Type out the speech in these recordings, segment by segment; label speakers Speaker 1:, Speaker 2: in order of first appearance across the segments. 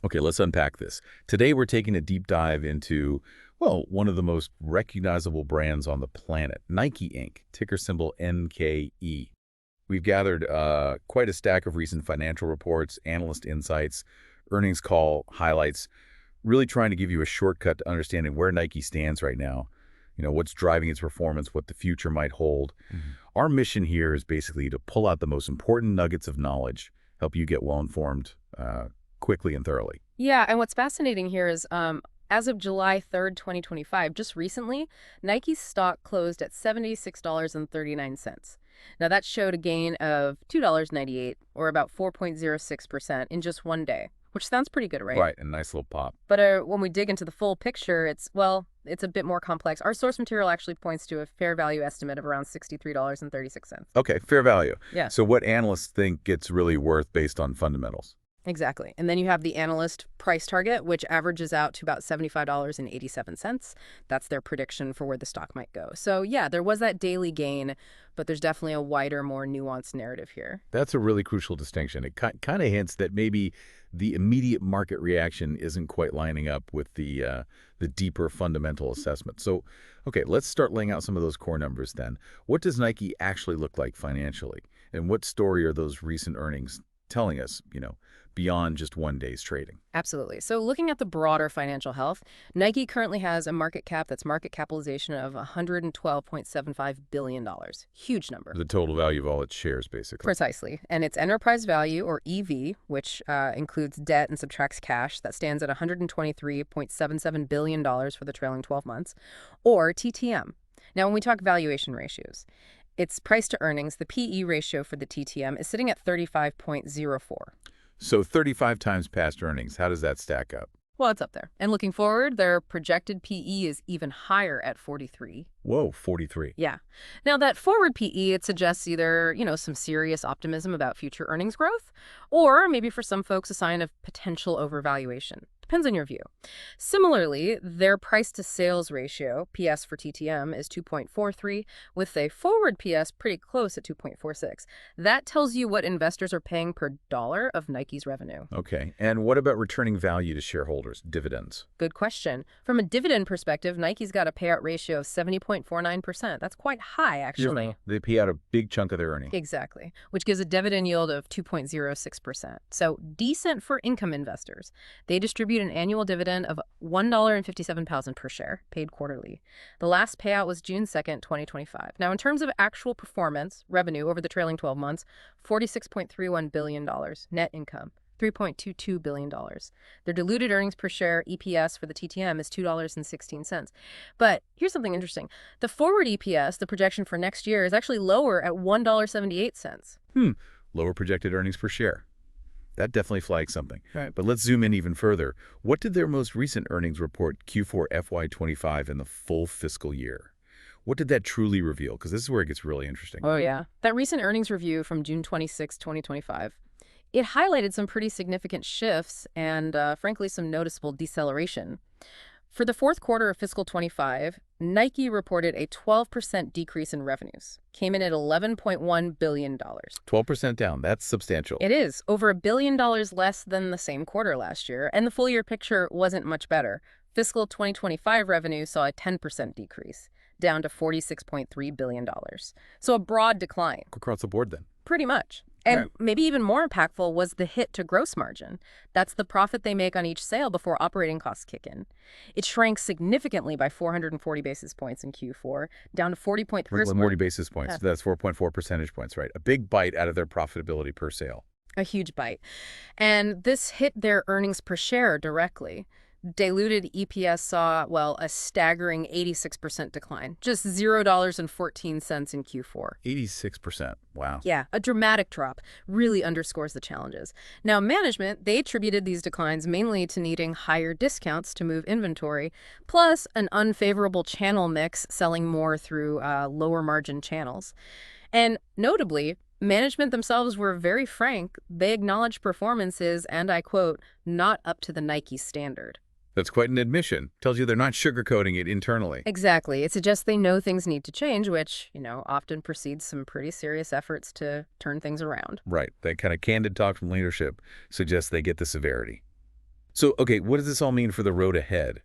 Speaker 1: Okay, let's unpack this. Today, we're taking a deep dive into, well, one of the most recognizable brands on the planet, Nike Inc., ticker symbol NKE. We've gathered quite a stack of recent financial reports, analyst insights, earnings call highlights, really trying to give you a shortcut to understanding where Nike stands right now, what's driving its performance, what the future might hold. Our mission here is basically to pull out the most important nuggets of knowledge, help you get well-informed quickly and thoroughly.
Speaker 2: Yeah, and what's fascinating here is as of July 3rd, 2025, just recently, Nike's stock closed at $76.39. Now, that showed a gain of $2.98, or about 4.06% in just one day, which sounds pretty good, right?
Speaker 1: Right, a nice little pop.
Speaker 2: But when we dig into the full picture, it's a bit more complex. Our source material actually points to a fair value estimate of around $63.36.
Speaker 1: Okay, fair value.
Speaker 2: Yeah.
Speaker 1: So what analysts think it's really worth based on fundamentals?
Speaker 2: Exactly. And then you have the analyst price target, which averages out to about $75.87. That's their prediction for where the stock might go. So yeah, there was that daily gain, but there's definitely a wider, more nuanced narrative here.
Speaker 1: That's a really crucial distinction. It kind of hints that maybe the immediate market reaction isn't quite lining up with the deeper fundamental assessment. So, okay, let's start laying out some of those core numbers then. What does Nike actually look like financially? And what story are those recent earnings telling us, beyond just one day's trading?
Speaker 2: Absolutely. So looking at the broader financial health, Nike currently has a market capitalization of $112.75 billion. Huge number.
Speaker 1: The total value of all its shares, basically.
Speaker 2: Precisely. And its enterprise value, or EV, which includes debt and subtracts cash, that stands at $123.77 billion for the trailing 12 months, or TTM. Now, when we talk valuation ratios, its price to earnings, the PE ratio for the TTM, is sitting at 35.04.
Speaker 1: So 35 times past earnings, how does that stack up?
Speaker 2: Well, it's up there. And looking forward, their projected PE is even higher at 43.
Speaker 1: Whoa, 43.
Speaker 2: Yeah. Now, that forward PE, it suggests either, some serious optimism about future earnings growth, or maybe for some folks, a sign of potential overvaluation. Depends on your view. Similarly, their price to sales ratio, PS for TTM, is 2.43, with a forward PS pretty close at 2.46. That tells you what investors are paying per dollar of Nike's revenue.
Speaker 1: Okay. And what about returning value to shareholders, dividends?
Speaker 2: Good question. From a dividend perspective, Nike's got a payout ratio of 70.49%. That's quite high, actually.
Speaker 1: They pay out a big chunk of their earnings.
Speaker 2: Exactly, which gives a dividend yield of 2.06%. So decent for income investors. They distribute an annual dividend of $1.57 per share, paid quarterly. The last payout was June 2nd, 2025. Now, in terms of actual performance, revenue over the trailing 12 months, $46.31 billion. Net income, $3.22 billion. Their diluted earnings per share, EPS, for the TTM is $2.16. But here's something interesting. The forward EPS, the projection for next year, is actually lower at $1.78.
Speaker 1: Lower projected earnings per share. That definitely flags something.
Speaker 2: Right.
Speaker 1: But let's zoom in even further. What did their most recent earnings report Q4 FY25 in the full fiscal year? What did that truly reveal? Because this is where it gets really interesting.
Speaker 2: Oh, yeah. That recent earnings review from June 26, 2025, it highlighted some pretty significant shifts and, frankly, some noticeable deceleration. For the fourth quarter of fiscal 25, Nike reported a 12% decrease in revenues, came in at $11.1 billion.
Speaker 1: 12% down. That's substantial.
Speaker 2: It is over $1 billion less than the same quarter last year, and the full year picture wasn't much better. Fiscal 2025 revenue saw a 10% decrease, down to $46.3 billion. So a broad decline.
Speaker 1: Across the board then.
Speaker 2: Pretty much. And
Speaker 1: Right.
Speaker 2: maybe even more impactful was the hit to gross margin. That's the profit they make on each sale before operating costs kick in. It shrank significantly by 440 basis points in Q4, down to 40.3%.
Speaker 1: 40 basis points.
Speaker 2: Yeah.
Speaker 1: That's 4.4 percentage points, right? A big bite out of their profitability per sale.
Speaker 2: A huge bite. And this hit their earnings per share directly. Diluted EPS saw, a staggering 86% decline, just $0.14 in Q4.
Speaker 1: 86%. Wow.
Speaker 2: Yeah, a dramatic drop really underscores the challenges. Now, management, they attributed these declines mainly to needing higher discounts to move inventory, plus an unfavorable channel mix, selling more through lower margin channels. And notably, management themselves were very frank. They acknowledged performances, and I quote, not up to the Nike standard.
Speaker 1: That's quite an admission. Tells you they're not sugarcoating it internally.
Speaker 2: Exactly. It suggests they know things need to change, which, often precedes some pretty serious efforts to turn things around.
Speaker 1: Right. That kind of candid talk from leadership suggests they get the severity. So, okay, what does this all mean for the road ahead?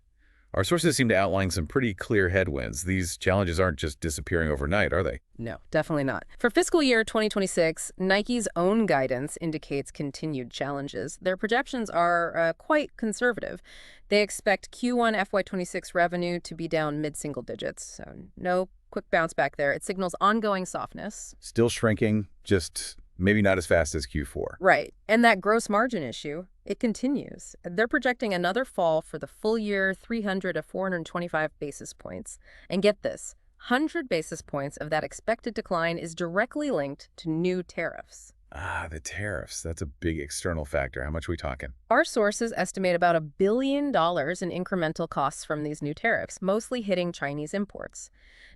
Speaker 1: Our sources seem to outline some pretty clear headwinds. These challenges aren't just disappearing overnight, are they?
Speaker 2: No, definitely not. For fiscal year 2026, Nike's own guidance indicates continued challenges. Their projections are quite conservative. They expect Q1 FY26 revenue to be down mid-single digits, so no quick bounce back there. It signals ongoing softness.
Speaker 1: Still shrinking, just maybe not as fast as Q4.
Speaker 2: Right. And that gross margin issue, it continues. They're projecting another fall for the full year, 300 to 425 basis points. And get this, 100 basis points of that expected decline is directly linked to new tariffs.
Speaker 1: Ah, the tariffs. That's a big external factor. How much are we talking?
Speaker 2: Our sources estimate about $1 billion in incremental costs from these new tariffs, mostly hitting Chinese imports.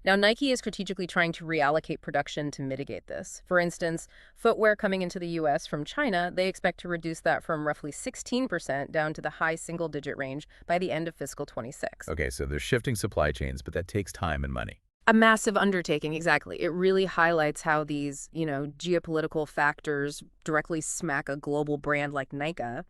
Speaker 2: Now, Nike is strategically trying to reallocate production to mitigate this. For instance, footwear coming into the U.S. from China, they expect to reduce that from roughly 16% down to the high single-digit range by the end of fiscal 26.
Speaker 1: Okay, so they're shifting supply chains, but that takes time and money.
Speaker 2: A massive undertaking, exactly. It really highlights how these, geopolitical factors directly smack a global brand like Nike.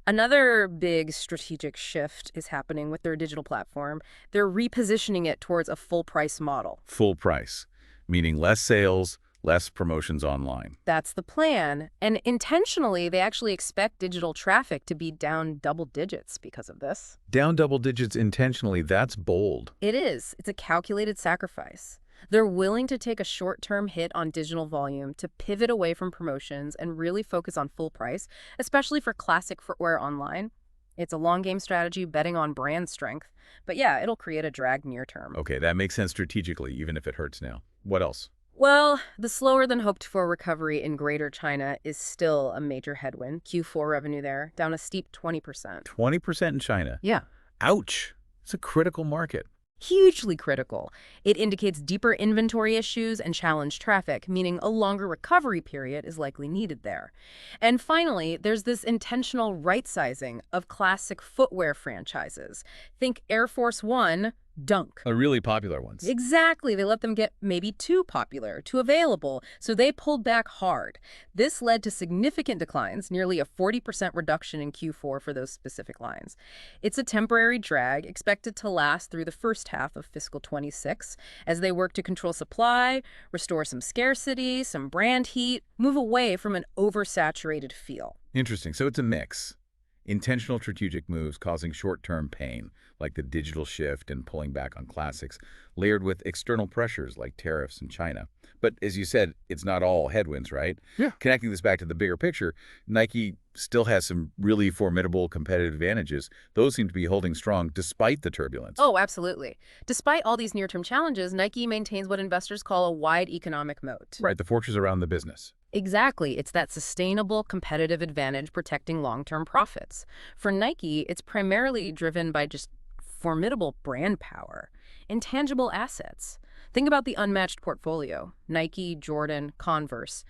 Speaker 2: Another big strategic shift is happening with their digital platform. They're repositioning it towards a full-price model.
Speaker 1: Full price, meaning less sales, less promotions online.
Speaker 2: That's the plan. And intentionally, they actually expect digital traffic to be down double digits because of this.
Speaker 1: Down double digits intentionally, that's bold.
Speaker 2: It is. It's a calculated sacrifice. They're willing to take a short-term hit on digital volume to pivot away from promotions and really focus on full price, especially for classic footwear online. It's a long-game strategy betting on brand strength. But yeah, it'll create a drag near term.
Speaker 1: Okay, that makes sense strategically, even if it hurts now. What else?
Speaker 2: Well, the slower than hoped for recovery in Greater China is still a major headwind. Q4 revenue there, down a steep 20%.
Speaker 1: 20% in China.
Speaker 2: Yeah.
Speaker 1: Ouch. It's a critical market.
Speaker 2: Hugely critical. It indicates deeper inventory issues and challenged traffic, meaning a longer recovery period is likely needed there. And finally, there's this intentional right-sizing of classic footwear franchises. Think Air Force One, Dunk.
Speaker 1: A really popular ones.
Speaker 2: Exactly. They let them get maybe too popular, too available, so they pulled back hard. This led to significant declines, nearly a 40% reduction in Q4 for those specific lines. It's a temporary drag expected to last through the first half of fiscal 26 as they work to control supply, restore some scarcity, some brand heat, move away from an oversaturated feel.
Speaker 1: Interesting. So it's a mix. Intentional strategic moves causing short-term pain, like the digital shift and pulling back on classics, layered with external pressures like tariffs in China. But as you said, it's not all headwinds, right?
Speaker 2: Yeah.
Speaker 1: Connecting this back to the bigger picture, Nike still has some really formidable competitive advantages. Those seem to be holding strong despite the turbulence.
Speaker 2: Oh, absolutely. Despite all these near-term challenges, Nike maintains what investors call a wide economic moat.
Speaker 1: Right, the fortress around the business.
Speaker 2: Exactly. It's that sustainable competitive advantage protecting long-term profits. For Nike, it's primarily driven by just formidable brand power, intangible assets. Think about the unmatched portfolio, Nike, Jordan, Converse.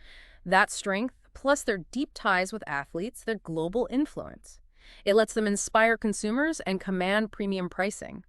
Speaker 2: That strength, plus their deep ties with athletes, their global influence. It lets them inspire consumers and command premium pricing.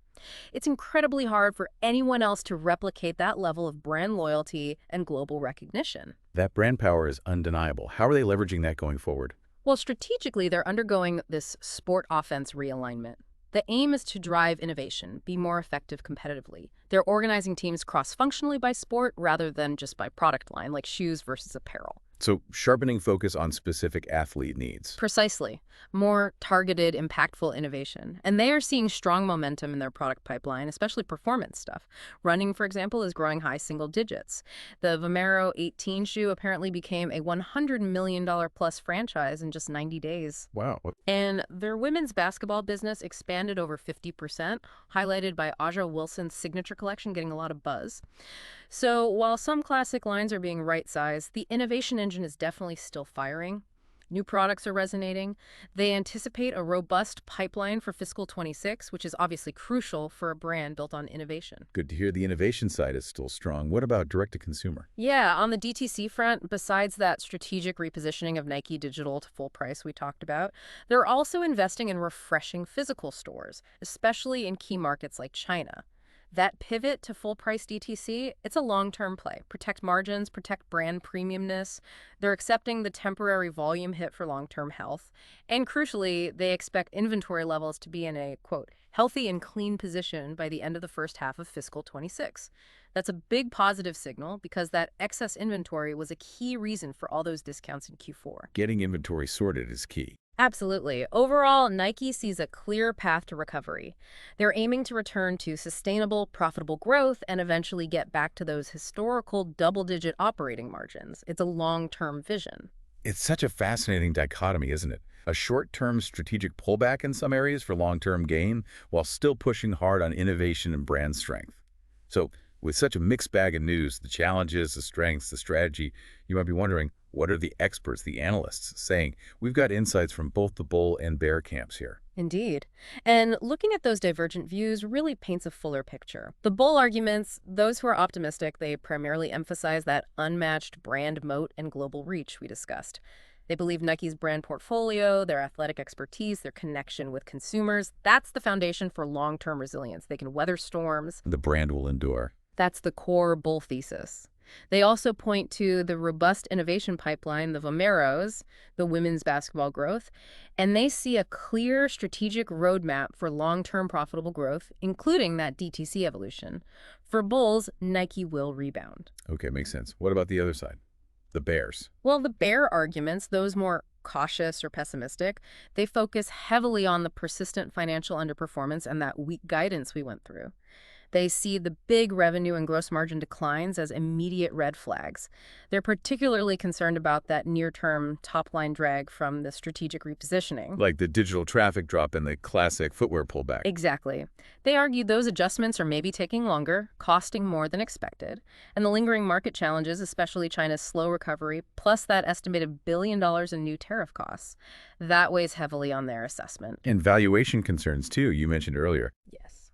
Speaker 2: It's incredibly hard for anyone else to replicate that level of brand loyalty and global recognition.
Speaker 1: That brand power is undeniable. How are they leveraging that going forward?
Speaker 2: Well, strategically, they're undergoing this sport offense realignment. The aim is to drive innovation, be more effective competitively. They're organizing teams cross-functionally by sport rather than just by product line, like shoes versus apparel.
Speaker 1: So sharpening focus on specific athlete needs.
Speaker 2: Precisely. More targeted, impactful innovation. And they are seeing strong momentum in their product pipeline, especially performance stuff. Running, for example, is growing high single digits. The Vomero 18 shoe apparently became a $100 million plus franchise in just 90 days.
Speaker 1: Wow.
Speaker 2: And their women's basketball business expanded over 50%, highlighted by Aja Wilson's signature collection getting a lot of buzz. So while some classic lines are being right-sized, the innovation engine is definitely still firing. New products are resonating. They anticipate a robust pipeline for fiscal 26, which is obviously crucial for a brand built on innovation.
Speaker 1: Good to hear the innovation side is still strong. What about direct-to-consumer?
Speaker 2: Yeah, on the DTC front, besides that strategic repositioning of Nike Digital to full price we talked about, they're also investing in refreshing physical stores, especially in key markets like China. That pivot to full price DTC, it's a long-term play. Protect margins, protect brand premiumness. They're accepting the temporary volume hit for long-term health. And crucially, they expect inventory levels to be in a, quote, healthy and clean position by the end of the first half of fiscal 26. That's a big positive signal because that excess inventory was a key reason for all those discounts in Q4.
Speaker 1: Getting inventory sorted is key.
Speaker 2: Absolutely. Overall, Nike sees a clear path to recovery. They're aiming to return to sustainable, profitable growth and eventually get back to those historical double-digit operating margins. It's a long-term vision.
Speaker 1: It's such a fascinating dichotomy, isn't it? A short-term strategic pullback in some areas for long-term gain, while still pushing hard on innovation and brand strength. So, with such a mixed bag of news, the challenges, the strengths, the strategy, you might be wondering, what are the experts, the analysts, saying? We've got insights from both the bull and bear camps here.
Speaker 2: Indeed. And looking at those divergent views really paints a fuller picture. The bull arguments, those who are optimistic, they primarily emphasize that unmatched brand moat and global reach we discussed. They believe Nike's brand portfolio, their athletic expertise, their connection with consumers, that's the foundation for long-term resilience. They can weather storms.
Speaker 1: The brand will endure.
Speaker 2: That's the core bull thesis. They also point to the robust innovation pipeline, the Vomeros, the women's basketball growth, and they see a clear strategic roadmap for long-term profitable growth, including that DTC evolution. For bulls, Nike will rebound.
Speaker 1: Okay, makes sense. What about the other side? The bears.
Speaker 2: Well, the bear arguments, those more cautious or pessimistic, they focus heavily on the persistent financial underperformance and that weak guidance we went through. They see the big revenue and gross margin declines as immediate red flags. They're particularly concerned about that near-term top-line drag from the strategic repositioning.
Speaker 1: Like the digital traffic drop and the classic footwear pullback.
Speaker 2: Exactly. They argue those adjustments are maybe taking longer, costing more than expected, and the lingering market challenges, especially China's slow recovery, plus that estimated $1 billion in new tariff costs, that weighs heavily on their assessment.
Speaker 1: And valuation concerns, too, you mentioned earlier.
Speaker 2: Yes.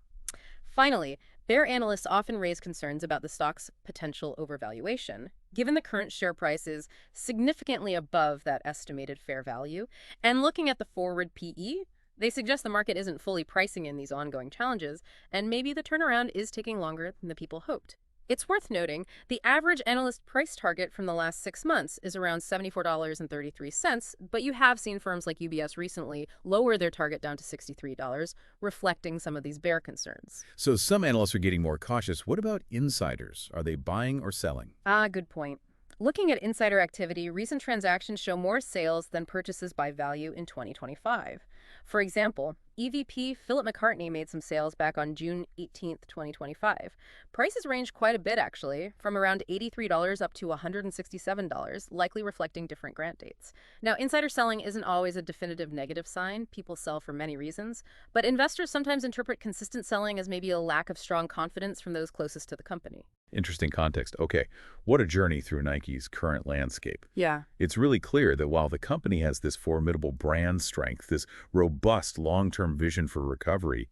Speaker 2: Finally, bear analysts often raise concerns about the stock's potential overvaluation, given the current share price is significantly above that estimated fair value. And looking at the forward PE, they suggest the market isn't fully pricing in these ongoing challenges, and maybe the turnaround is taking longer than the people hoped. It's worth noting, the average analyst price target from the last 6 months is around $74.33, but you have seen firms like UBS recently lower their target down to $63, reflecting some of these bear concerns.
Speaker 1: So some analysts are getting more cautious. What about insiders? Are they buying or selling?
Speaker 2: Good point. Looking at insider activity, recent transactions show more sales than purchases by value in 2025. For example, EVP Philip McCartney made some sales back on June 18, 2025. Prices ranged quite a bit, actually, from around $83 up to $167, likely reflecting different grant dates. Now, insider selling isn't always a definitive negative sign. People sell for many reasons, but investors sometimes interpret consistent selling as maybe a lack of strong confidence from those closest to the company.
Speaker 1: Interesting context. Okay, what a journey through Nike's current landscape.
Speaker 2: Yeah.
Speaker 1: It's really clear that while the company has this formidable brand strength, this robust long-term vision for recovery,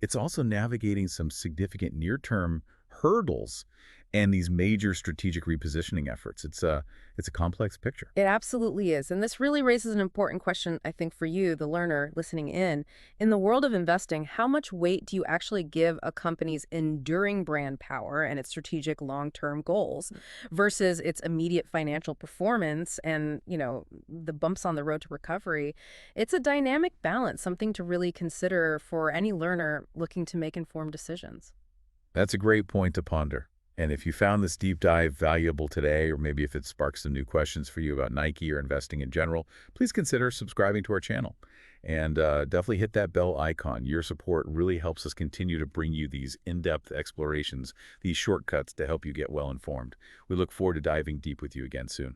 Speaker 1: it's also navigating some significant near-term hurdles and these major strategic repositioning efforts. It's a complex picture.
Speaker 2: It absolutely is. And this really raises an important question, I think, for you, the learner listening in. In the world of investing, how much weight do you actually give a company's enduring brand power and its strategic long-term goals versus its immediate financial performance and, the bumps on the road to recovery? It's a dynamic balance, something to really consider for any learner looking to make informed decisions.
Speaker 1: That's a great point to ponder. And if you found this deep dive valuable today, or maybe if it sparks some new questions for you about Nike or investing in general, please consider subscribing to our channel. And definitely hit that bell icon. Your support really helps us continue to bring you these in-depth explorations, these shortcuts to help you get well informed. We look forward to diving deep with you again soon.